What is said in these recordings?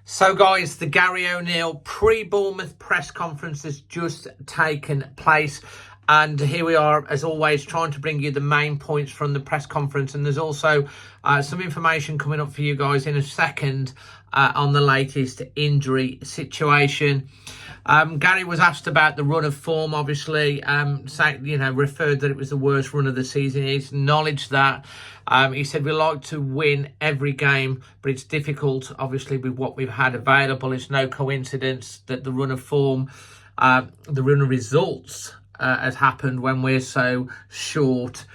So guys, the Gary O'Neill pre-Bournemouth press conference has just taken place. And here we are, as always, trying to bring you the main points from the press conference. And there's also some information coming up for you guys in a second on the latest injury situation. Gary was asked about the run of form, obviously, referred that it was the worst run of the season. He acknowledged that. He said, we like to win every game, but it's difficult, obviously, with what we've had available. It's no coincidence that the run of form, the run of results has happened when we're so short.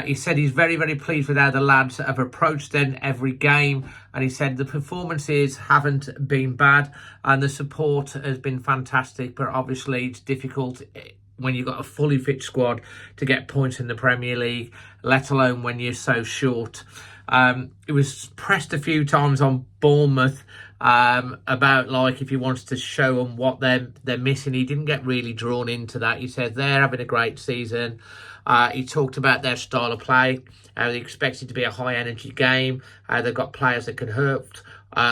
He said he's very, very pleased with how the lads have approached then every game. And he said the performances haven't been bad and the support has been fantastic. But obviously it's difficult when you've got a fully fit squad to get points in the Premier League, let alone when you're so short. It was pressed a few times on Bournemouth about like if he wants to show them what they're missing. He didn't get really drawn into that. He said they're having a great season. He talked about their style of play, how they expect it to be a high energy game, how they've got players that can hurt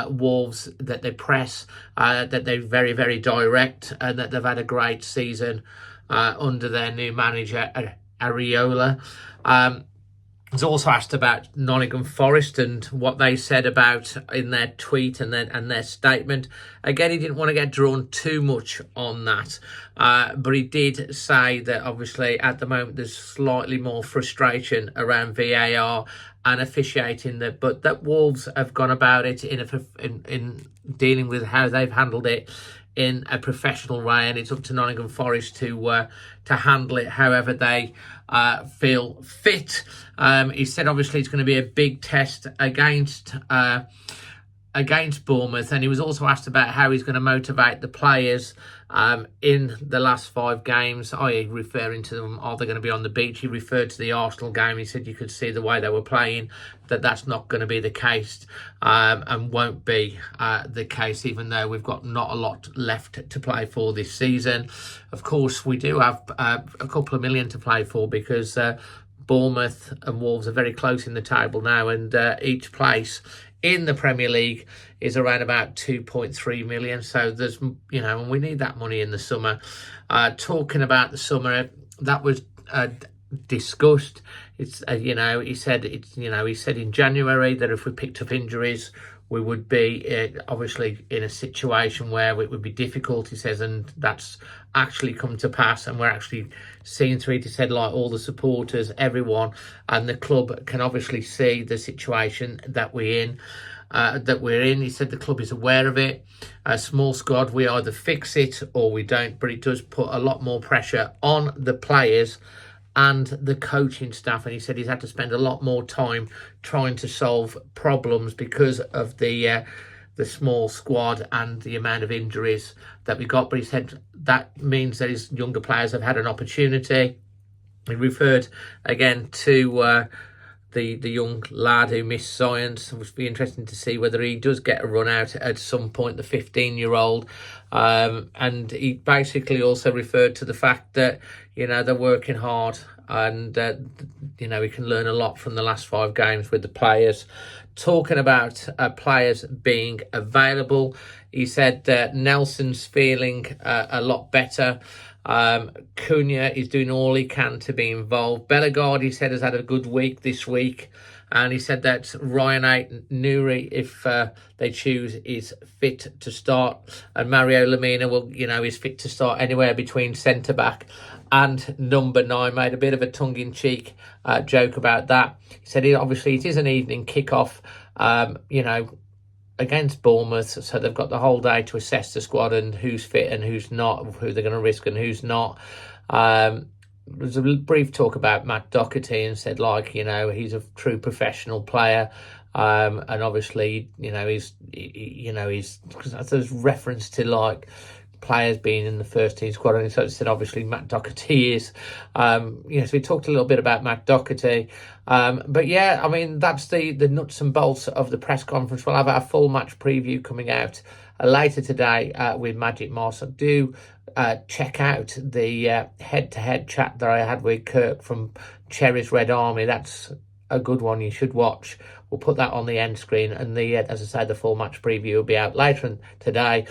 Wolves, that they press, that they're very, very direct, and that they've had a great season under their new manager, Areola. Was also asked about Nottingham Forest and what they said about in their tweet and their statement. Again, he didn't want to get drawn too much on that, but he did say that obviously at the moment there's slightly more frustration around VAR and officiating, but that Wolves have gone about it in dealing with how they've handled it in a professional way, and it's up to Nottingham Forest to handle it however they feel fit. He said obviously it's going to be a big test against Bournemouth, and he was also asked about how he's going to motivate the players in the last 5 games, i.e. referring to them, are they going to be on the beach? He referred to the Arsenal game. He said you could see the way they were playing that that's not going to be the case and won't be the case, even though we've got not a lot left to play for this season. Of course, we do have a couple of million to play for because Bournemouth and Wolves are very close in the table now, and each place in the Premier League is around about 2.3 million. So there's, and we need that money in the summer. Talking about the summer, that was discussed. It's, he said in January that if we picked up injuries, we would be obviously in a situation where it would be difficult, he says, and that's actually come to pass. And we're actually seeing through it. He said, like, all the supporters, everyone, and the club can obviously see the situation that we're in. He said the club is aware of it. A small squad, we either fix it or we don't, but it does put a lot more pressure on the players and the coaching staff. And he said he's had to spend a lot more time trying to solve problems because of the small squad and the amount of injuries that we got. But he said that means that his younger players have had an opportunity. He referred again to the young lad who missed science. It would be interesting to see whether he does get a run out at some point, the 15-year-old. And he basically also referred to the fact that, they're working hard and, we can learn a lot from the last 5 games with the players. Talking about players being available, he said that Nelson's feeling a lot better. Cunha is doing all he can to be involved. Bellegarde, he said, has had a good week this week. And he said that Ryan Nuri, if they choose, is fit to start. And Mario Lemina is fit to start anywhere between centre-back and number 9. Made a bit of a tongue-in-cheek joke about that. He said, obviously, it is an evening kickoff, against Bournemouth, so they've got the whole day to assess the squad and who's fit and who's not, who they're going to risk and who's not. There was a brief talk about Matt Doherty and said, he's a true professional player. And obviously, he's there's reference to players being in the first team squad, and so it said obviously Matt Doherty is. So we talked a little bit about Matt Doherty. But yeah, I mean, that's the nuts and bolts of the press conference. We'll have our full match preview coming out later today with Magic Moss. Do check out the head-to-head chat that I had with Kirk from Cherry's Red Army. That's a good one you should watch. We'll put that on the end screen, and as I say, the full match preview will be out later today.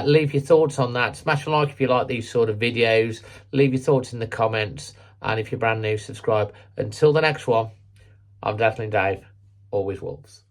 Leave your thoughts on that. Smash a like if you like these sort of videos. Leave your thoughts in the comments, and if you're brand new, subscribe. Until the next one, I'm Dazzling Dave. Always Wolves.